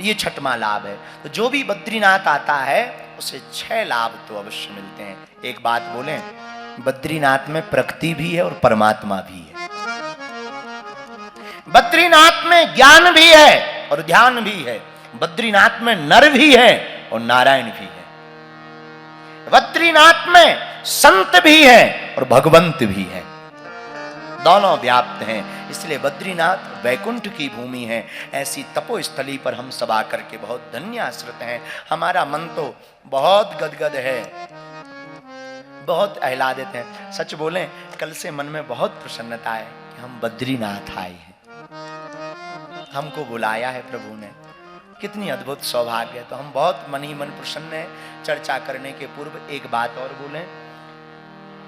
ये छठवां लाभ है। तो जो भी बद्रीनाथ आता है उसे 6 लाभ तो अवश्य मिलते हैं। एक बात बोलें, बद्रीनाथ में प्रकृति भी है और परमात्मा भी है। बद्रीनाथ में ज्ञान भी है और ध्यान भी है। बद्रीनाथ में नर भी है और नारायण भी है। बद्रीनाथ में संत भी है और भगवंत भी है, दोनों व्याप्त हैं। इसलिए बद्रीनाथ वैकुंठ की भूमि है। ऐसी तपोस्थली पर हम सब आकर के बहुत धन्य आश्रित हैं। हमारा मन तो बहुत गदगद है, बहुत आह्लादित है। सच बोलें, कल से मन में बहुत प्रसन्नता है कि हम बद्रीनाथ आए हैं, हमको बुलाया है प्रभु ने। कितनी अद्भुत सौभाग्य है। तो हम बहुत मन ही मन प्रसन्न है। चर्चा करने के पूर्व एक बात और बोलें,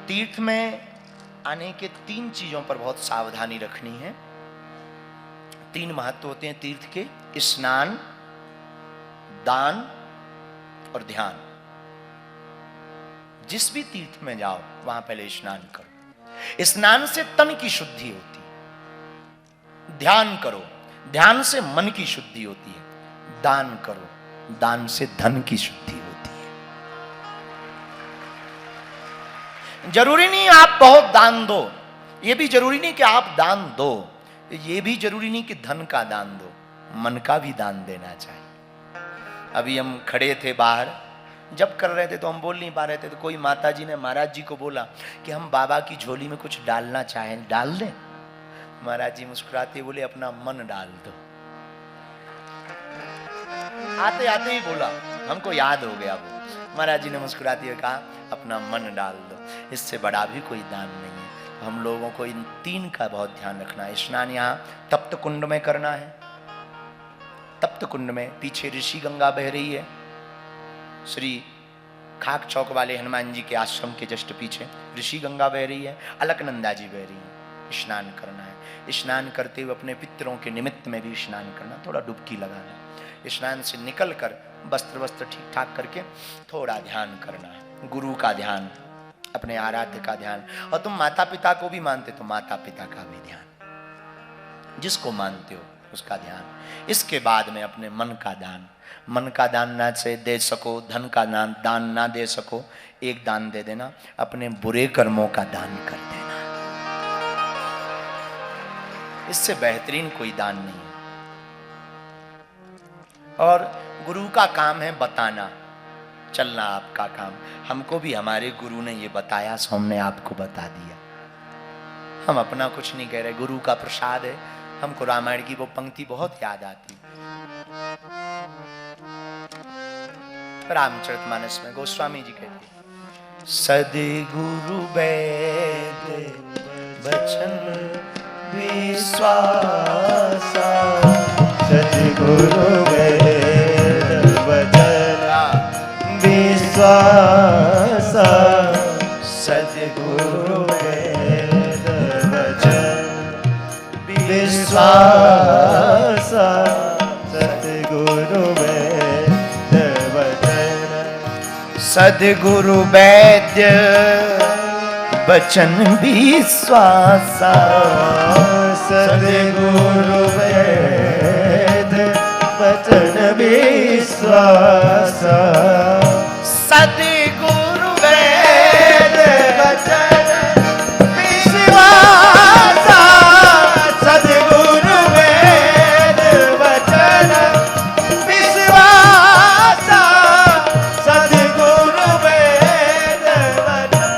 तीर्थ में आने के 3 चीजों पर बहुत सावधानी रखनी है। 3 महत्व होते हैं तीर्थ के: स्नान, दान और ध्यान। जिस भी तीर्थ में जाओ वहां पहले स्नान करो। स्नान से तन की शुद्धि होती है। ध्यान करो, ध्यान से मन की शुद्धि होती है। दान करो, दान से धन की शुद्धि होती है। जरूरी नहीं आप बहुत दान दो, ये भी जरूरी नहीं कि आप दान दो, ये भी जरूरी नहीं कि धन का दान दो, मन का भी दान देना चाहिए। अभी हम खड़े थे बाहर, जब कर रहे थे तो हम बोल नहीं पा रहे थे, तो कोई माता जी ने महाराज जी को बोला कि हम बाबा की झोली में कुछ डालना चाहें, डाल दें? महाराज जी मुस्कुराते बोले, अपना मन डाल दो। आते आते ही बोला, हमको याद हो गया वो। महाराज जी ने मुस्कुराते हुए कहा, अपना मन डाल दो। इससे बड़ा भी कोई दान नहीं है। हम लोगों को इन 3 का बहुत ध्यान रखना है। स्नान यहाँ तप्त कुंड में करना है। तप्त कुंड में पीछे ऋषि गंगा बह रही है। श्री खाक चौक वाले हनुमान जी के आश्रम के जस्ट पीछे ऋषि गंगा बह रही है, अलकनंदा जी बह रही है। स्नान करना है। स्नान करते हुए अपने पितरों के निमित्त में भी स्नान करना, थोड़ा डुबकी लगाना। स्नान से निकलकर वस्त्र ठीक ठाक करके थोड़ा ध्यान करना है। गुरु का ध्यान, अपने आराध्य का ध्यान। और तुम माता पिता को भी मानते तो माता पिता का भी ध्यान, जिसको मानते हो उसका ध्यान। इसके बाद में अपने मन का दान। मन का दान ना से दे सको, धन का दान ना दे सको, एक दान दे देना, अपने बुरे कर्मों का दान कर देना। इससे बेहतरीन कोई दान नहीं है। और गुरु का काम है बताना, चलना आपका काम। हमको भी हमारे गुरु ने ये बताया, सो हमने आपको बता दिया। हम अपना कुछ नहीं कह रहे, गुरु का प्रसाद है। हमको रामायण की वो पंक्ति बहुत याद आती, रामचरितमानस में गोस्वामी जी कहते, सद्गुरु वेद वचन विश्वासा, सद्गुरु वेद वचन विश्वासा, सद्गुरु वेद वचन विश्वासा, सद्गुरु वेद वचन, सद्गुरु वैद्य वचन विश्वासा, सद्गुरु वेद वचन विश्वासा, सद्गुरु वेद वचन विश्वासा, सद्गुरु वेद वचन विश्वासा, सद्गुरु वेद वचन।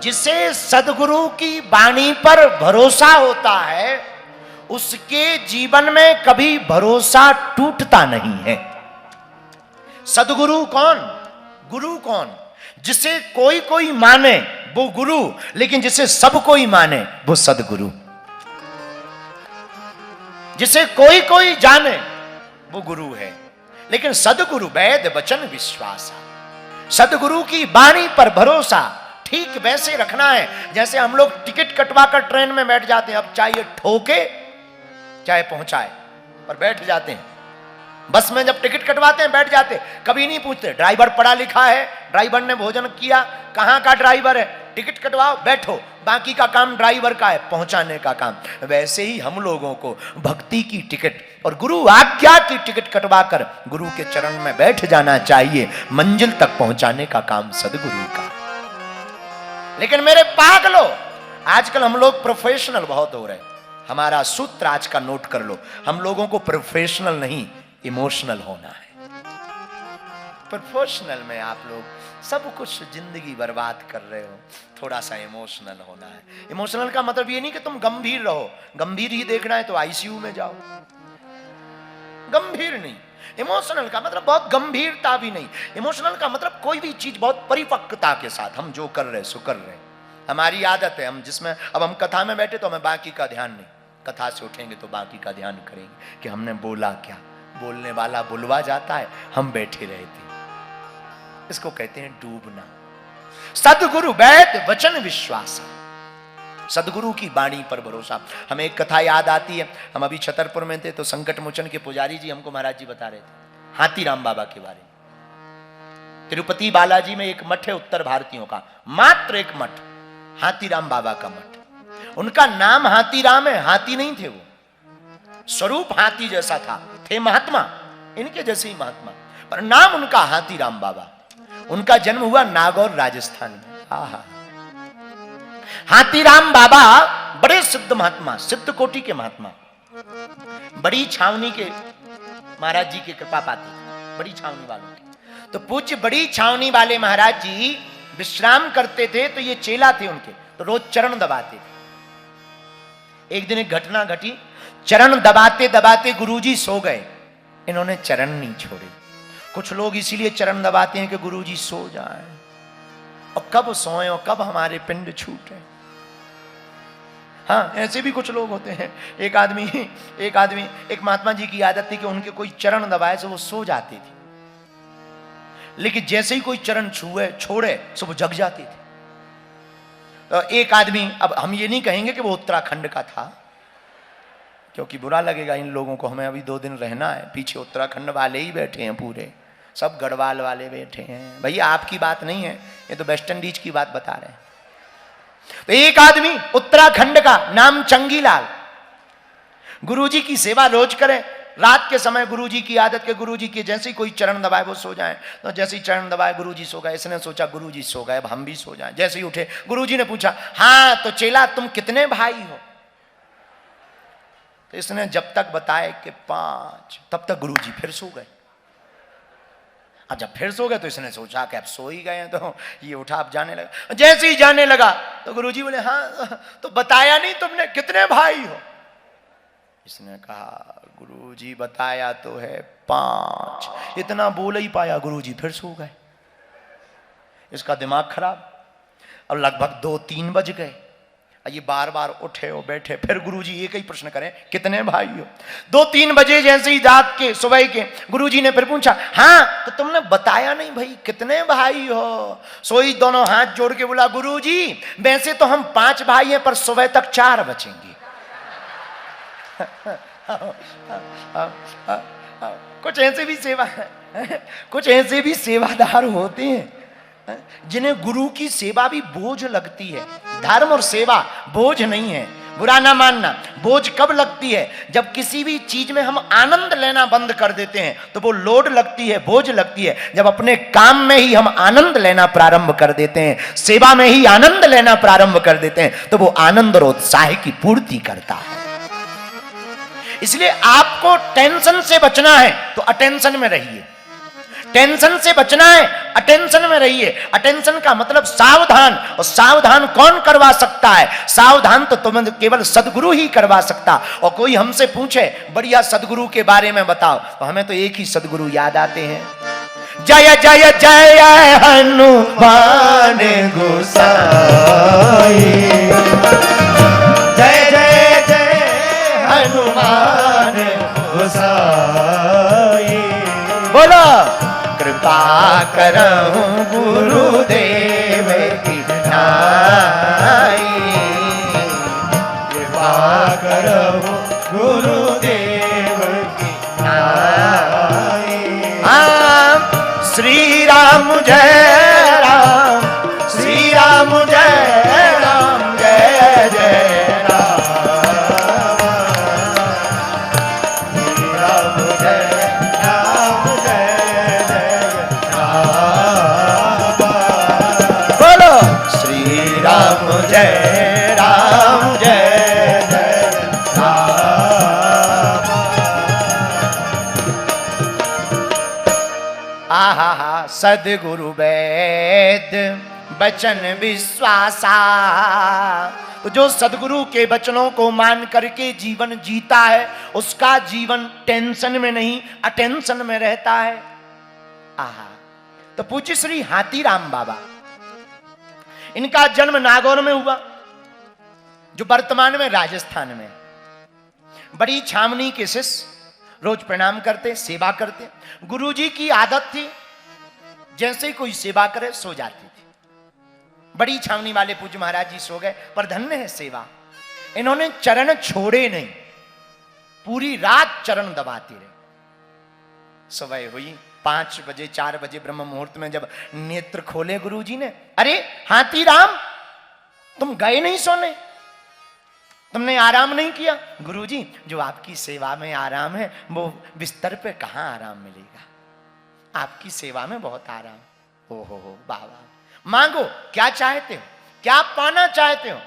जिसे सद्गुरु की वाणी पर भरोसा होता है उसके जीवन में कभी भरोसा टूटता नहीं है। सद्गुरु कौन? गुरु कौन? जिसे कोई कोई माने वो गुरु, लेकिन जिसे सब कोई माने वो सद्गुरु। जिसे कोई कोई जाने वो गुरु है, लेकिन सद्गुरु वेद वचन विश्वासा। सद्गुरु की वाणी पर भरोसा ठीक वैसे रखना है जैसे हम लोग टिकट कटवा कर ट्रेन में बैठ जाते हैं। अब चाहे ठोके चाहे पहुंचाए, पर बैठ जाते हैं। बस में जब टिकट कटवाते हैं बैठ जाते, कभी नहीं पूछते ड्राइवर पढ़ा लिखा है, ड्राइवर ने भोजन किया, कहां का ड्राइवर है, टिकट कटवाओ, बैठो, बाकी का काम ड्राइवर का है, पहुंचाने का काम। वैसे ही हम लोगों को भक्ति की टिकट और गुरु आज्ञा की टिकट कटवाकर गुरु के चरण में बैठ जाना चाहिए। मंजिल तक पहुंचाने का काम सदगुरु का। लेकिन मेरे पागलों, आजकल हम लोग प्रोफेशनल बहुत हो रहे हैं। हमारा सूत्र आज का नोट कर लो, हम लोगों को प्रोफेशनल नहीं इमोशनल होना है। प्रोफेशनल में आप लोग सब कुछ जिंदगी बर्बाद कर रहे हो, थोड़ा सा इमोशनल होना है। इमोशनल का मतलब ये नहीं कि तुम गंभीर रहो, गंभीर ही देखना है तो आईसीयू में जाओ, गंभीर नहीं। इमोशनल का मतलब बहुत गंभीरता भी नहीं, इमोशनल का मतलब कोई भी चीज बहुत परिपक्वता के साथ हम जो कर रहे सो कर रहे। हमारी आदत है, हम जिसमें अब हम कथा में बैठे तो हमें बाकी का ध्यान नहीं, कथा से उठेंगे तो बाकी का ध्यान करेंगे कि हमने बोला क्या। बोलने वाला बुलवा जाता है, हम बैठे रहते। इसको कहते हैं डूबना। सदगुरु वैद वचन विश्वास, सदगुरु की वाणी पर भरोसा। हमें एक कथा याद आती है, हम अभी छतरपुर में थे तो संकट मोचन के पुजारी जी हमको महाराज जी बता रहे थे हाथीराम बाबा के बारे में। तिरुपति बालाजी में एक मठ है उत्तर भारतीयों का, मात्र एक मठ, हाथीराम बाबा का मठ। उनका नाम हाथीराम है, हाथी नहीं थे वो, स्वरूप हाथी जैसा था, थे महात्मा, इनके जैसे ही महात्मा, पर नाम उनका हाथीराम बाबा। उनका जन्म हुआ नागौर राजस्थान में। आहा, हाथीराम बाबा बड़े सिद्ध महात्मा, सिद्ध कोटि के महात्मा, बड़ी छावनी के महाराज जी की कृपा पाती, बड़ी छावनी वालों की। तो पूज्य बड़ी छावनी वाले महाराज जी विश्राम करते थे तो ये चेला थे उनके, तो रोज चरण दबाते थे। एक दिन एक घटना घटी, चरण दबाते दबाते गुरुजी सो गए, इन्होंने चरण नहीं छोड़े। कुछ लोग इसीलिए चरण दबाते हैं कि गुरुजी सो जाएं, और कब सोएं और कब हमारे पिंड छूटे। हाँ, ऐसे भी कुछ लोग होते हैं। एक महात्मा जी की आदत थी कि उनके कोई चरण दबाए तो वो सो जाते थे, लेकिन जैसे ही कोई चरण छुए छोड़े तो वो जग जाते थे। तो एक आदमी, अब हम ये नहीं कहेंगे कि वो उत्तराखंड का था, क्योंकि बुरा लगेगा इन लोगों को, हमें अभी 2 दिन रहना है। पीछे उत्तराखंड वाले ही बैठे हैं, पूरे सब गढ़वाल वाले बैठे हैं। भैया आपकी बात नहीं है, ये तो वेस्ट इंडीज की बात बता रहे हैं। तो एक आदमी उत्तराखंड का, नाम चंगीलाल, गुरुजी की सेवा रोज करे। रात के समय गुरुजी की आदत के, गुरुजी के जैसे ही कोई चरण दबाए वो सो जाए, तो जैसे ही चरण दबाए गुरुजी सो गए। इसने सोचा गुरुजी सो गए, अब हम भी सो जाएं। जैसे ही उठे गुरुजी ने पूछा, हाँ तो चेला तुम कितने भाई हो? तो इसने जब तक बताए कि 5, तब तक गुरुजी फिर सो गए। अब जब फिर सो गए तो इसने सोचा कि अब सो ही गए हैं, तो ये उठा, अब जाने लगा। जैसे ही जाने लगा तो गुरुजी बोले, हाँ तो बताया नहीं तुमने कितने भाई हो? इसने कहा, गुरुजी बताया तो है 5। इतना बोल ही पाया, गुरुजी फिर सो गए। इसका दिमाग खराब। अब लगभग 2-3 बज गए, ये बार बार उठे और बैठे, फिर गुरुजी एक ही प्रश्न करें, कितने भाई हो? 2-3 बजे जैसे ही रात के, सुबह के, गुरुजी ने फिर पूछा, हाँ तो तुमने बताया नहीं भाई कितने भाई हो? सोई दोनों हाथ जोड़ के बोला, गुरुजी वैसे तो हम 5 भाई हैं, पर सुबह तक 4 बचेंगे। कुछ ऐसे भी सेवा कुछ ऐसे भी सेवादार होते हैं जिन्हें गुरु की सेवा भी बोझ लगती है। धर्म और सेवा बोझ नहीं है, बुरा ना मानना। बोझ कब लगती है? जब किसी भी चीज में हम आनंद लेना बंद कर देते हैं तो वो लोड लगती है, बोझ लगती है। जब अपने काम में ही हम आनंद लेना प्रारंभ कर देते हैं, सेवा में ही आनंद लेना प्रारंभ कर देते हैं, तो वो आनंद और उत्साह की पूर्ति करता है। इसलिए आपको टेंशन से बचना है तो अटेंशन में रहिए, टेंशन से बचना है अटेंशन में रहिए। अटेंशन का मतलब सावधान, और सावधान कौन करवा सकता है? सावधान तो तुम केवल सदगुरु ही करवा सकता। और कोई हमसे पूछे बढ़िया सदगुरु के बारे में बताओ, तो हमें तो एक ही सदगुरु याद आते हैं, जय जय जय हनुमान गोसाई, जय जय जय हनुमान गोसाई। बोलो, कृपा करहूं गुरुदेव की नाई, कृपा करहूं गुरुदेव की नाई। श्री राम जय राम, श्री राम जय आहा हा सदगुरु वैद वचन विश्वासा। तो जो सदगुरु के वचनों को मान करके जीवन जीता है उसका जीवन टेंशन में नहीं अटेंशन में रहता है। आहा। तो पूज्य श्री हाथीराम बाबा, इनका जन्म नागौर में हुआ जो वर्तमान में राजस्थान में। बड़ी छावनी के शिष्य, रोज प्रणाम करते सेवा करते। गुरुजी की आदत थी जैसे कोई सेवा करे सो जाती थी। बड़ी छावनी वाले पूज्य महाराज जी सो गए, पर धन्य है सेवा, इन्होंने चरण छोड़े नहीं, पूरी रात चरण दबाते रहे। सुबह हुई 5 बजे 4 बजे ब्रह्म मुहूर्त में जब नेत्र खोले गुरुजी ने, अरे हाथीराम तुम गए नहीं सोने, तुमने आराम नहीं किया? गुरुजी जो आपकी सेवा में आराम है वो बिस्तर पे कहां आराम मिलेगा, आपकी सेवा में बहुत आराम। हो बाबा, मांगो क्या चाहते हो, क्या पाना चाहते हो?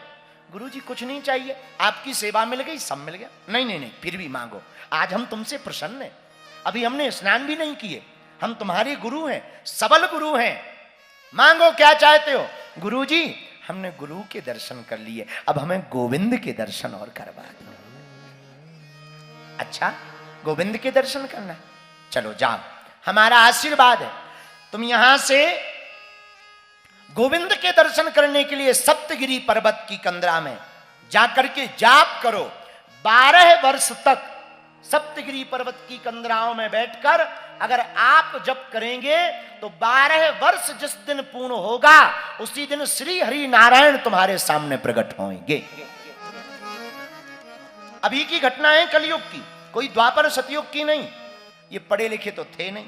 गुरुजी कुछ नहीं चाहिए, आपकी सेवा मिल गई, सब मिल गया। नहीं फिर भी मांगो, आज हम तुमसे प्रसन्न हैं, अभी हमने स्नान भी नहीं किए, हम तुम्हारे गुरु हैं, सबल गुरु हैं, मांगो क्या चाहते हो? गुरुजी हमने गुरु के दर्शन कर लिए, अब हमें गोविंद के दर्शन और करवा दो। अच्छा गोविंद के दर्शन करना, चलो जाओ, हमारा आशीर्वाद है, तुम यहां से गोविंद के दर्शन करने के लिए सप्तगिरी पर्वत की कंदरा में जाकर के जाप करो। 12 वर्ष तक सप्तगिरी पर्वत की कंदराओं में बैठकर अगर आप जप करेंगे तो 12 वर्ष जिस दिन पूर्ण होगा उसी दिन श्री हरि नारायण तुम्हारे सामने प्रकट होंगे। अभी की घटना है कलयुग की, कोई द्वापर सतयुग की नहीं। ये पढ़े लिखे तो थे नहीं,